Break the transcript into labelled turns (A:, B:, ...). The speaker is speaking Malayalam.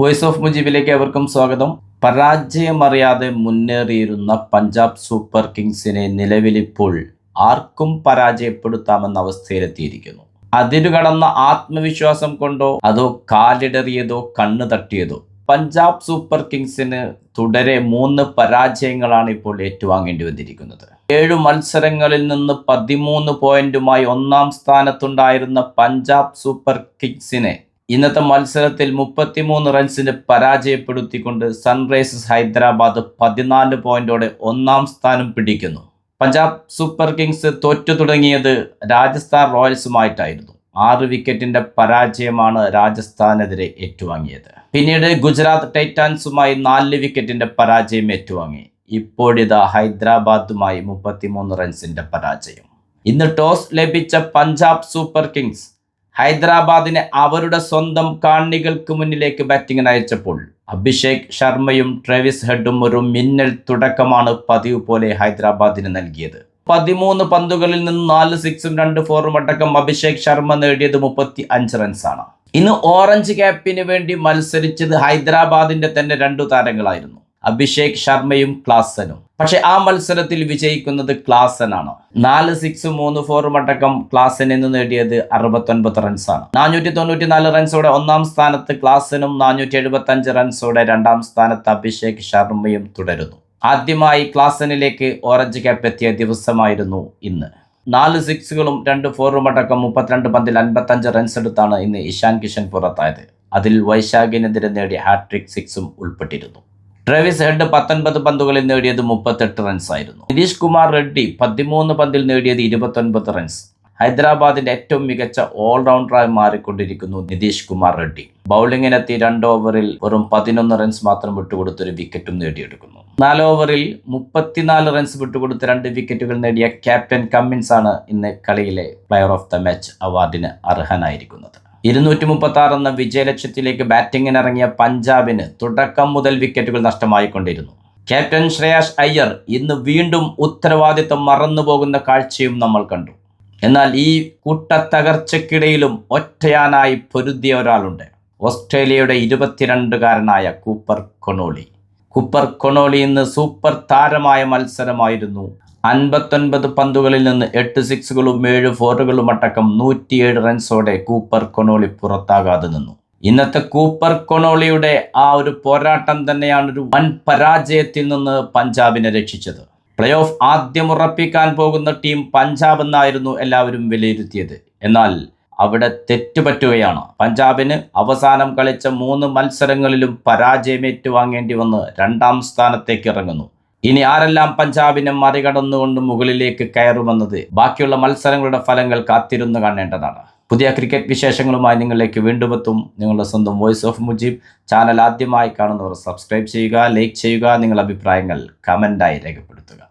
A: വോയിസ് ഓഫ് മുജീബിലേക്ക് ഏവർക്കും സ്വാഗതം. പരാജയമറിയാതെ മുന്നേറിയിരുന്ന പഞ്ചാബ് സൂപ്പർ കിങ്സിനെ നിലവിലിപ്പോൾ ആർക്കും പരാജയപ്പെടുത്താമെന്ന അവസ്ഥയിലെത്തിയിരിക്കുന്നു. അതിരുകടന്ന ആത്മവിശ്വാസം കൊണ്ടോ അതോ കാലിടറിയതോ കണ്ണു തട്ടിയതോ പഞ്ചാബ് സൂപ്പർ കിങ്സിന് തുടരെ 3 പരാജയങ്ങളാണ് ഇപ്പോൾ ഏറ്റുവാങ്ങേണ്ടി വന്നിരിക്കുന്നത്. 7 മത്സരങ്ങളിൽ നിന്ന് 13 പോയിന്റുമായി 1-ാം സ്ഥാനത്തുണ്ടായിരുന്ന പഞ്ചാബ് സൂപ്പർ കിങ്സിനെ ഇന്നത്തെ മത്സരത്തിൽ 33 റൺസിന് പരാജയപ്പെടുത്തിക്കൊണ്ട് സൺറൈസേഴ്സ് ഹൈദരാബാദ് 14 പോയിന്റോടെ 1-ാം സ്ഥാനം പിടിക്കുന്നു. പഞ്ചാബ് സൂപ്പർ കിങ്സ് തോറ്റു തുടങ്ങിയത് രാജസ്ഥാൻ റോയൽസുമായിട്ടായിരുന്നു. 6 വിക്കറ്റിന്റെ പരാജയമാണ് രാജസ്ഥാനെതിരെ ഏറ്റുവാങ്ങിയത്. പിന്നീട് ഗുജറാത്ത് ടൈറ്റാൻസുമായി 4 വിക്കറ്റിന്റെ പരാജയം ഏറ്റുവാങ്ങി. ഇപ്പോഴിതാ ഹൈദരാബാദുമായി 33 റൺസിന്റെ പരാജയം. ഇന്ന് ടോസ് ലഭിച്ച പഞ്ചാബ് സൂപ്പർ കിങ്സ് ഹൈദരാബാദിനെ അവരുടെ സ്വന്തം കാണികൾക്ക് മുന്നിലേക്ക് ബാറ്റിംഗിന് അയച്ചപ്പോൾ അഭിഷേക് ശർമ്മയും ട്രേവിസ് ഹെഡും ഒരു മിന്നൽ തുടക്കമാണ് പതിവ് പോലെ ഹൈദരാബാദിന് നൽകിയത്. 13 പന്തുകളിൽ നിന്ന് 4 സിക്സും 2 ഫോറും അടക്കം അഭിഷേക് ശർമ്മ നേടിയത് 35 റൺസാണ്. ഇന്ന് ഓറഞ്ച് ക്യാപ്പിന് വേണ്ടി മത്സരിച്ചത് ഹൈദരാബാദിന്റെ തന്നെ 2 താരങ്ങളായിരുന്നു, അഭിഷേക് ശർമ്മയും ക്ലാസനും. പക്ഷെ ആ മത്സരത്തിൽ വിജയിക്കുന്നത് ക്ലാസനാണ്. 4 സിക്സും 3 ഫോറും അടക്കം ക്ലാസൻ എന്ന് നേടിയത് 69 റൺസാണ്. 494 റൺസോടെ 1-ാം സ്ഥാനത്ത് ക്ലാസനും 475 റൺസോടെ 2-ാം സ്ഥാനത്ത് അഭിഷേക് ശർമ്മയും തുടരുന്നു. ആദ്യമായി ക്ലാസനിലേക്ക് ഓറഞ്ച് ക്യാപ്പ് എത്തിയ ദിവസമായിരുന്നു ഇന്ന്. 4 സിക്സുകളും 2 ഫോറും അടക്കം 32 പന്തിൽ 55 റൺസ് എടുത്താണ് ഇന്ന് ഇഷാൻ കിഷൻ പുറത്തായത്. അതിൽ വൈശാഖിനെതിരെ നേടിയ ഹാട്രിക് സിക്സും ഉൾപ്പെട്ടിരുന്നു. ട്രേവിസ് ഹെഡ് 19 പന്തുകളിൽ നേടിയത് 38 റൺസ് ആയിരുന്നു. നിതീഷ് കുമാർ റെഡ്ഡി 13 പന്തിൽ നേടിയത് 29 റൺസ്. ഹൈദരാബാദിന്റെ ഏറ്റവും മികച്ച ഓൾറൗണ്ടറായി മാറിക്കൊണ്ടിരിക്കുന്നു നിതീഷ് കുമാർ റെഡ്ഡി. ബൗളിങ്ങിനെത്തി 2 ഓവറിൽ വെറും 11 റൺസ് മാത്രം വിട്ടുകൊടുത്തൊരു വിക്കറ്റും നേടിയെടുക്കുന്നു. 4 ഓവറിൽ 34 റൺസ് വിട്ടുകൊടുത്ത് 2 വിക്കറ്റുകൾ നേടിയ ക്യാപ്റ്റൻ കമ്മിൻസ് ആണ് ഇന്ന് കളിയിലെ പ്ലെയർ ഓഫ് ദ മാച്ച് അവാർഡിന് അർഹനായിരിക്കുന്നത്. 236 എന്ന വിജയലക്ഷ്യത്തിലേക്ക് ബാറ്റിംഗിനിറങ്ങിയ പഞ്ചാബിന് തുടക്കം മുതൽ വിക്കറ്റുകൾ നഷ്ടമായിക്കൊണ്ടിരുന്നു. ക്യാപ്റ്റൻ ശ്രേയാസ് അയ്യർ ഇന്ന് വീണ്ടും ഉത്തരവാദിത്തം മറന്നുപോകുന്ന കാഴ്ചയും നമ്മൾ കണ്ടു. എന്നാൽ ഈ കൂട്ടത്തകർച്ചയ്ക്കിടയിലും ഒറ്റയാനായി പൊരുതിയ ഒരാളുണ്ട്, ഓസ്ട്രേലിയയുടെ 22-കാരനായ കൂപ്പർ കൊണോളി. കൂപ്പർ കൊണോളി ഇന്ന് സൂപ്പർ താരമായ മത്സരമായിരുന്നു. 59 പന്തുകളിൽ നിന്ന് 8 സിക്സുകളും 7 ഫോറുകളും അടക്കം 107 റൺസോടെ കൂപ്പർ കൊണോളി പുറത്താകാതെ നിന്നു. ഇന്നത്തെ കൂപ്പർ കൊണോളിയുടെ ആ ഒരു പോരാട്ടം തന്നെയാണ് ഒരു വൻ പരാജയത്തിൽ നിന്ന് പഞ്ചാബിനെ രക്ഷിച്ചത്. പ്ലേ ഓഫ് ആദ്യം ഉറപ്പിക്കാൻ പോകുന്ന ടീം പഞ്ചാബ് എന്നായിരുന്നു എല്ലാവരും വിലയിരുത്തിയത്. എന്നാൽ അവിടെ തെറ്റുപറ്റുകയാണ്. പഞ്ചാബിന് അവസാനം കളിച്ച 3 മത്സരങ്ങളിലും പരാജയം ഏറ്റുവാങ്ങേണ്ടി വന്ന് 2-ാം സ്ഥാനത്തേക്ക് ഇറങ്ങുന്നു. ഇനി ആരെല്ലാം പഞ്ചാബിനെ മറികടന്നുകൊണ്ട് മുകളിലേക്ക് കയറുമെന്നത് ബാക്കിയുള്ള മത്സരങ്ങളുടെ ഫലങ്ങൾ കാത്തിരുന്ന് കാണേണ്ടതാണ്. പുതിയ ക്രിക്കറ്റ് വിശേഷങ്ങളുമായി നിങ്ങളിലേക്ക് വീണ്ടും എത്തും നിങ്ങളുടെ സ്വന്തം വോയിസ് ഓഫ് മുജീബ്. ചാനൽ ആദ്യമായി കാണുന്നവർ സബ്സ്ക്രൈബ് ചെയ്യുക, ലൈക്ക് ചെയ്യുക, നിങ്ങളുടെ അഭിപ്രായങ്ങൾ കമൻ്റായി രേഖപ്പെടുത്തുക.